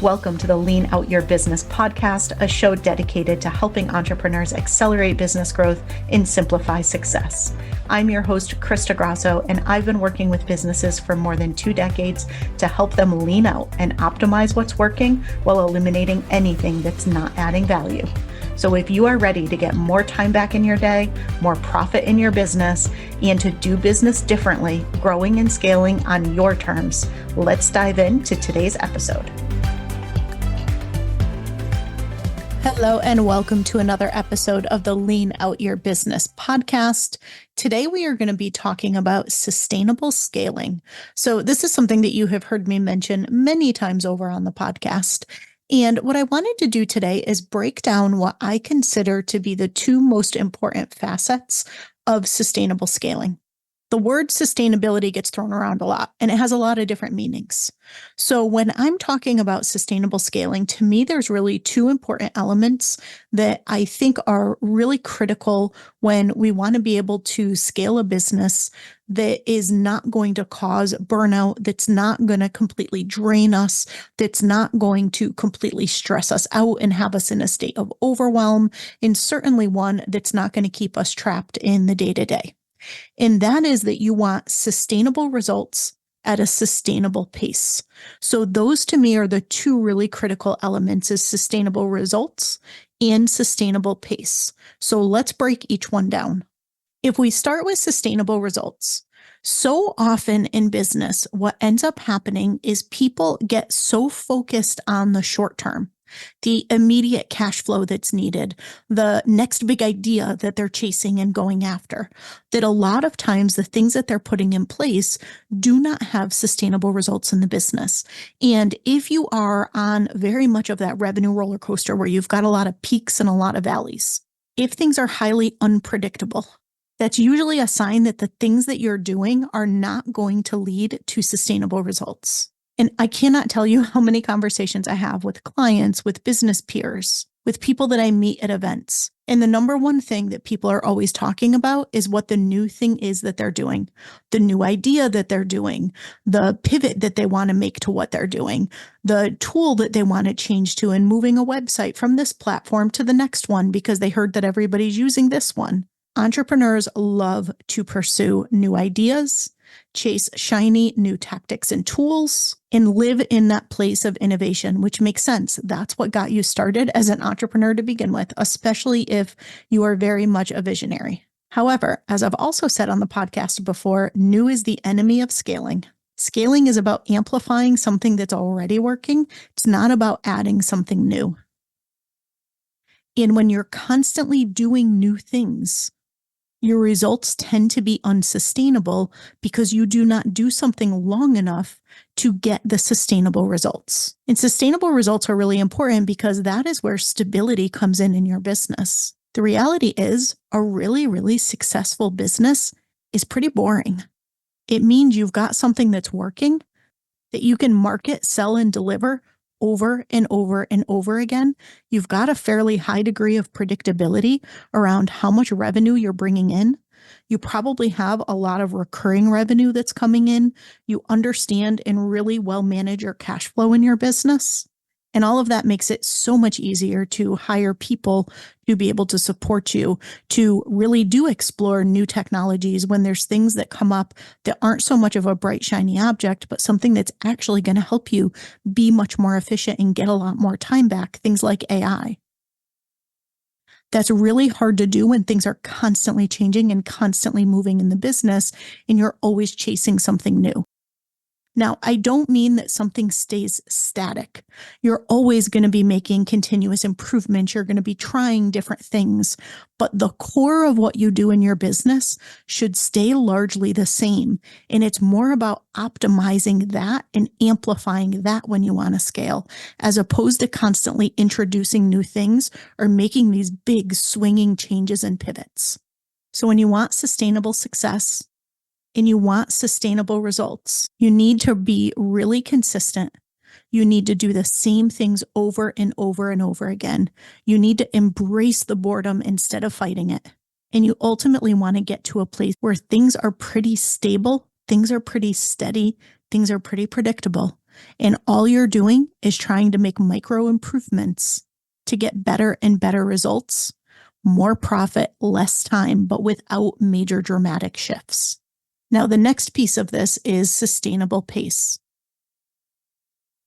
Welcome to the Lean Out Your Business podcast, a show dedicated to helping entrepreneurs accelerate business growth and simplify success. I'm your host, Krista Grasso, and I've been working with businesses for more than 2 decades to help them lean out and optimize what's working while eliminating anything that's not adding value. So if you are ready to get more time back in your day, more profit in your business, and to do business differently, growing and scaling on your terms, let's dive into today's episode. Hello, and welcome to another episode of the Lean Out Your Business podcast. Today, we are going to be talking about sustainable scaling. So this is something that you have heard me mention many times over on the podcast. And what I wanted to do today is break down what I consider to be the 2 most important facets of sustainable scaling. The word sustainability gets thrown around a lot, and it has a lot of different meanings. So when I'm talking about sustainable scaling, to me, there's really 2 important elements that I think are really critical when we want to be able to scale a business that is not going to cause burnout, that's not going to completely drain us, that's not going to completely stress us out and have us in a state of overwhelm, and certainly one that's not going to keep us trapped in the day-to-day. And that is that you want sustainable results at a sustainable pace. So those to me are the 2 really critical elements, is sustainable results and sustainable pace. So let's break each one down. If we start with sustainable results, so often in business, what ends up happening is people get so focused on the short term, the immediate cash flow that's needed, the next big idea that they're chasing and going after, that a lot of times the things that they're putting in place do not have sustainable results in the business. And if you are on very much of that revenue roller coaster where you've got a lot of peaks and a lot of valleys, if things are highly unpredictable, that's usually a sign that the things that you're doing are not going to lead to sustainable results. And I cannot tell you how many conversations I have with clients, with business peers, with people that I meet at events. And the number one thing that people are always talking about is what the new thing is that they're doing, the new idea that they're doing, the pivot that they want to make to what they're doing, the tool that they want to change to, and moving a website from this platform to the next one because they heard that everybody's using this one. Entrepreneurs love to pursue new ideas, chase shiny new tactics and tools, and live in that place of innovation, which makes sense. That's what got you started as an entrepreneur to begin with, especially if you are very much a visionary. However, as I've also said on the podcast before, new is the enemy of scaling. Scaling is about amplifying something that's already working. It's not about adding something new. And when you're constantly doing new things, your results tend to be unsustainable because you do not do something long enough to get the sustainable results. And sustainable results are really important because that is where stability comes in your business. The reality is a really, really successful business is pretty boring. It means you've got something that's working that you can market, sell, and deliver over and over and over again. You've got a fairly high degree of predictability around how much revenue you're bringing in. You probably have a lot of recurring revenue that's coming in. You understand and really well manage your cash flow in your business. And all of that makes it so much easier to hire people to be able to support you, to really do explore new technologies when there's things that come up that aren't so much of a bright, shiny object, but something that's actually going to help you be much more efficient and get a lot more time back, things like AI. That's really hard to do when things are constantly changing and constantly moving in the business, and you're always chasing something new. Now, I don't mean that something stays static. You're always going to be making continuous improvements. You're going to be trying different things, but the core of what you do in your business should stay largely the same. And it's more about optimizing that and amplifying that when you want to scale, as opposed to constantly introducing new things or making these big swinging changes and pivots. So when you want sustainable success, and you want sustainable results, you need to be really consistent. You need to do the same things over and over and over again. You need to embrace the boredom instead of fighting it. And you ultimately want to get to a place where things are pretty stable, things are pretty steady, things are pretty predictable. And all you're doing is trying to make micro improvements to get better and better results, more profit, less time, but without major dramatic shifts. Now, the next piece of this is sustainable pace.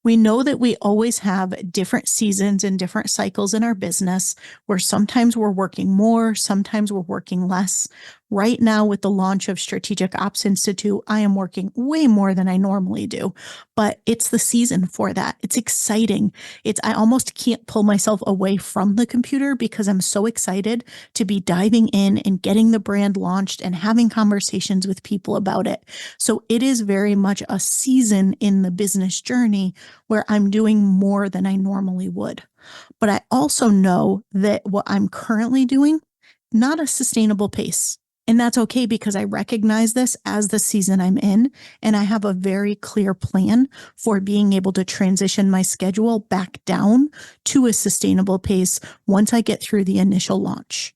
We know that we always have different seasons and different cycles in our business where sometimes we're working more, sometimes we're working less. Right now, with the launch of Strategic Ops Institute, I am working way more than I normally do, but it's the season for that. It's exciting. I almost can't pull myself away from the computer because I'm so excited to be diving in and getting the brand launched and having conversations with people about it. So it is very much a season in the business journey where I'm doing more than I normally would. But I also know that what I'm currently doing, not a sustainable pace. And that's okay because I recognize this as the season I'm in, and I have a very clear plan for being able to transition my schedule back down to a sustainable pace once I get through the initial launch,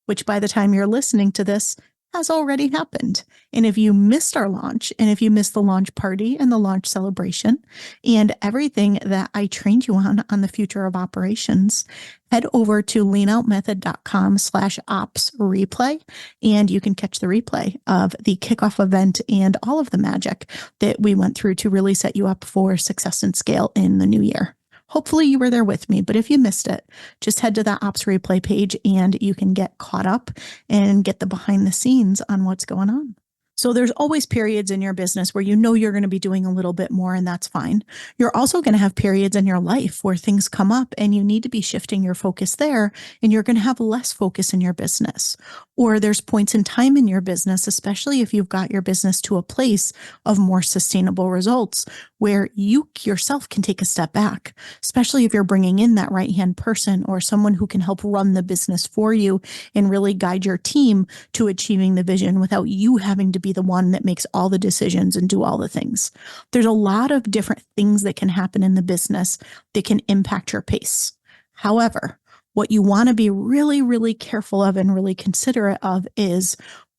which by the time you're listening to this has already happened. And if you missed our launch, and if you missed the launch party and the launch celebration and everything that I trained you on the future of operations, head over to leanoutmethod.com/ops replay, and you can catch the replay of the kickoff event and all of the magic that we went through to really set you up for success and scale in the new year. Hopefully you were there with me, but if you missed it, just head to that Ops Replay page and you can get caught up and get the behind the scenes on what's going on. So there's always periods in your business where you know you're going to be doing a little bit more, and that's fine. You're also going to have periods in your life where things come up and you need to be shifting your focus there, and you're going to have less focus in your business. Or there's points in time in your business, especially if you've got your business to a place of more sustainable results, where you yourself can take a step back, especially if you're bringing in that right-hand person or someone who can help run the business for you and really guide your team to achieving the vision without you having to be the one that makes all the decisions and do all the things. There's a lot of different things that can happen in the business that can impact your pace. However, what you want to be really, really careful of and really considerate of is,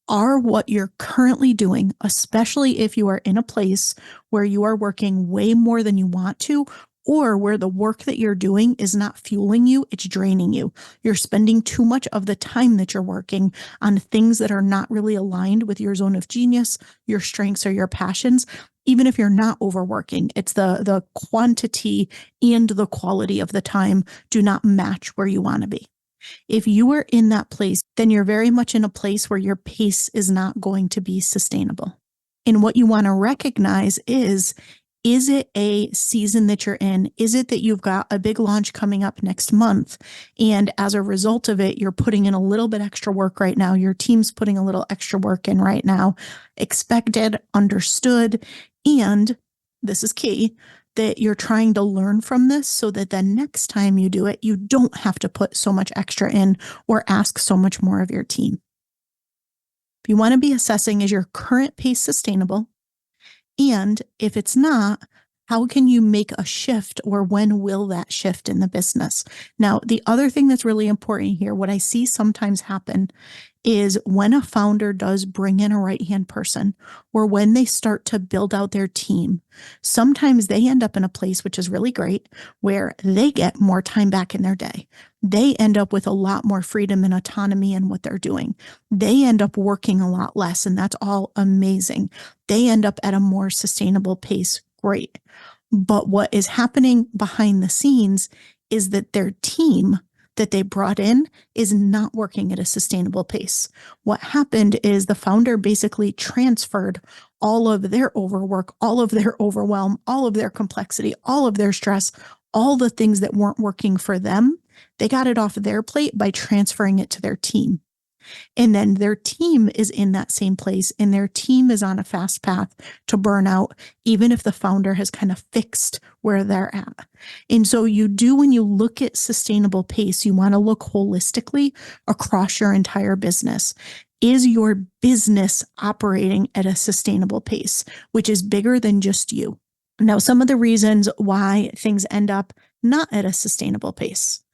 are what you're currently doing, especially if you are in a place where you are working way more than you want to, or where the work that you're doing is not fueling you, it's draining you. You're spending too much of the time that you're working on things that are not really aligned with your zone of genius, your strengths, or your passions. Even if you're not overworking, it's the quantity and the quality of the time do not match where you want to be. If you are in that place, then you're very much in a place where your pace is not going to be sustainable. And what you want to recognize is it a season that you're in? Is it that you've got a big launch coming up next month, and as a result of it, you're putting in a little bit extra work right now? Your team's putting a little extra work in right now, expected, understood, and this is key, that you're trying to learn from this so that the next time you do it, you don't have to put so much extra in or ask so much more of your team. If you want to be assessing, is your current pace sustainable? And if it's not, how can you make a shift, or when will that shift in the business? Now, the other thing that's really important here, what I see sometimes happen is when a founder does bring in a right-hand person, or when they start to build out their team, sometimes they end up in a place, which is really great, where they get more time back in their day. They end up with a lot more freedom and autonomy in what they're doing. They end up working a lot less, and that's all amazing. They end up at a more sustainable pace. Great. But what is happening behind the scenes is that their team that they brought in is not working at a sustainable pace. What happened is the founder basically transferred all of their overwork, all of their overwhelm, all of their complexity, all of their stress, all the things that weren't working for them. They got it off their plate by transferring it to their team. And then their team is in that same place, and their team is on a fast path to burnout, even if the founder has kind of fixed where they're at. And so when you look at sustainable pace, you want to look holistically across your entire business. Is your business operating at a sustainable pace, which is bigger than just you? Now, some of the reasons why things end up not at a sustainable pace.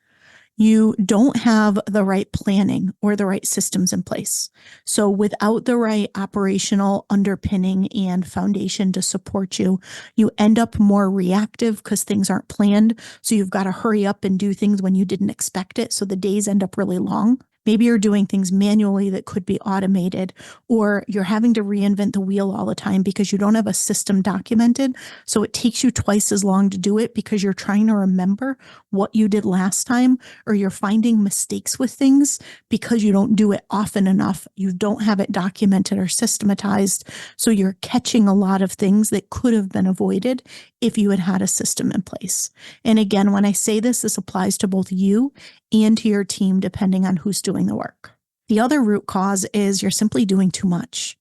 You don't have the right planning or the right systems in place. So without the right operational underpinning and foundation to support you, you end up more reactive because things aren't planned. So you've got to hurry up and do things when you didn't expect it. So the days end up really long. Maybe you're doing things manually that could be automated, or you're having to reinvent the wheel all the time because you don't have a system documented. So it takes you twice as long to do it because you're trying to remember what you did last time, or you're finding mistakes with things because you don't do it often enough. You don't have it documented or systematized. So you're catching a lot of things that could have been avoided if you had had a system in place. And again, when I say this, this applies to both you and to your team, depending on who's doing the work. The other root cause is you're simply doing too much.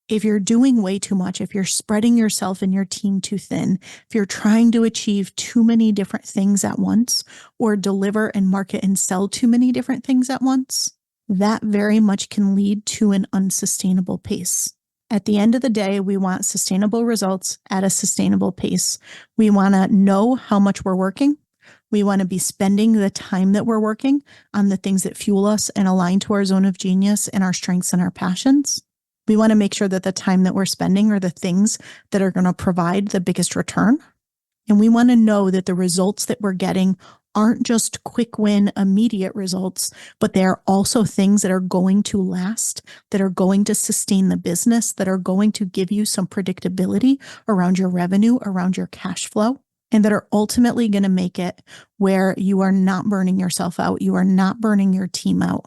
If you're doing way too much, if you're spreading yourself and your team too thin, if you're trying to achieve too many different things at once, or deliver and market and sell too many different things at once, that very much can lead to an unsustainable pace. At the end of the day, we want sustainable results at a sustainable pace. We want to know how much we're working. We want to be spending the time that we're working on the things that fuel us and align to our zone of genius and our strengths and our passions. We want to make sure that the time that we're spending are the things that are going to provide the biggest return. And we want to know that the results that we're getting aren't just quick win, immediate results, but they are also things that are going to last, that are going to sustain the business, that are going to give you some predictability around your revenue, around your cash flow, and that are ultimately going to make it where you are not burning yourself out, you are not burning your team out,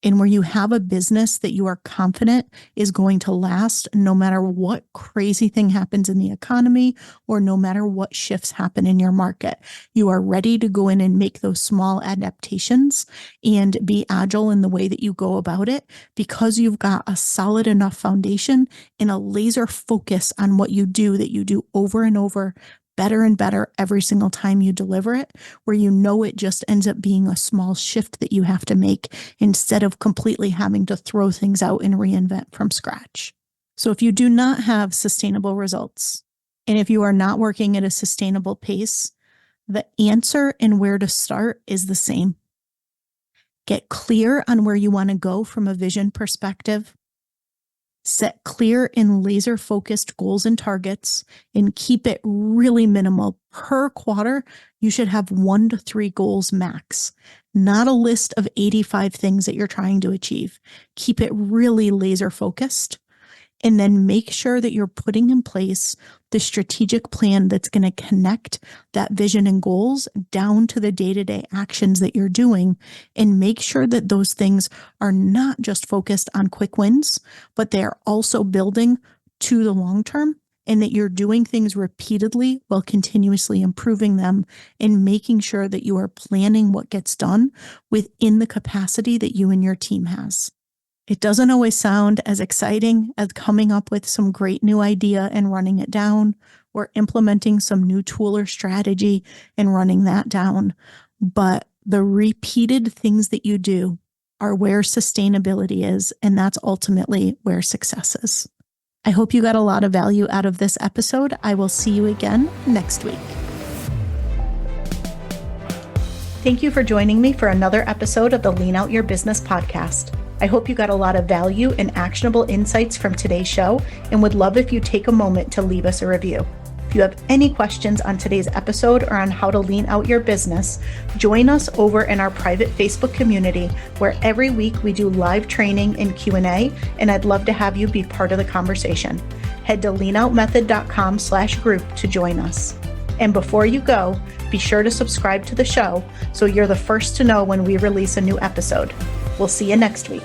and where you have a business that you are confident is going to last no matter what crazy thing happens in the economy or no matter what shifts happen in your market. You are ready to go in and make those small adaptations and be agile in the way that you go about it because you've got a solid enough foundation and a laser focus on what you do that you do over and over, better and better every single time you deliver it, where you know it just ends up being a small shift that you have to make instead of completely having to throw things out and reinvent from scratch. So if you do not have sustainable results, and if you are not working at a sustainable pace, the answer and where to start is the same. Get clear on where you want to go from a vision perspective. Set clear and laser focused goals and targets and keep it really minimal. Per quarter, you should have 1 to 3 goals max, not a list of 85 things that you're trying to achieve. Keep it really laser focused. And then make sure that you're putting in place the strategic plan that's going to connect that vision and goals down to the day-to-day actions that you're doing, and make sure that those things are not just focused on quick wins, but they are also building to the long term, and that you're doing things repeatedly while continuously improving them and making sure that you are planning what gets done within the capacity that you and your team has. It doesn't always sound as exciting as coming up with some great new idea and running it down, or implementing some new tool or strategy and running that down. But the repeated things that you do are where sustainability is, and that's ultimately where success is. I hope you got a lot of value out of this episode. I will see you again next week. Thank you for joining me for another episode of the Lean Out Your Business podcast. I hope you got a lot of value and actionable insights from today's show, and would love if you take a moment to leave us a review. If you have any questions on today's episode or on how to lean out your business, join us over in our private Facebook community, where every week we do live training and Q&A, and I'd love to have you be part of the conversation. Head to leanoutmethod.com/group to join us. And before you go, be sure to subscribe to the show so you're the first to know when we release a new episode. We'll see you next week.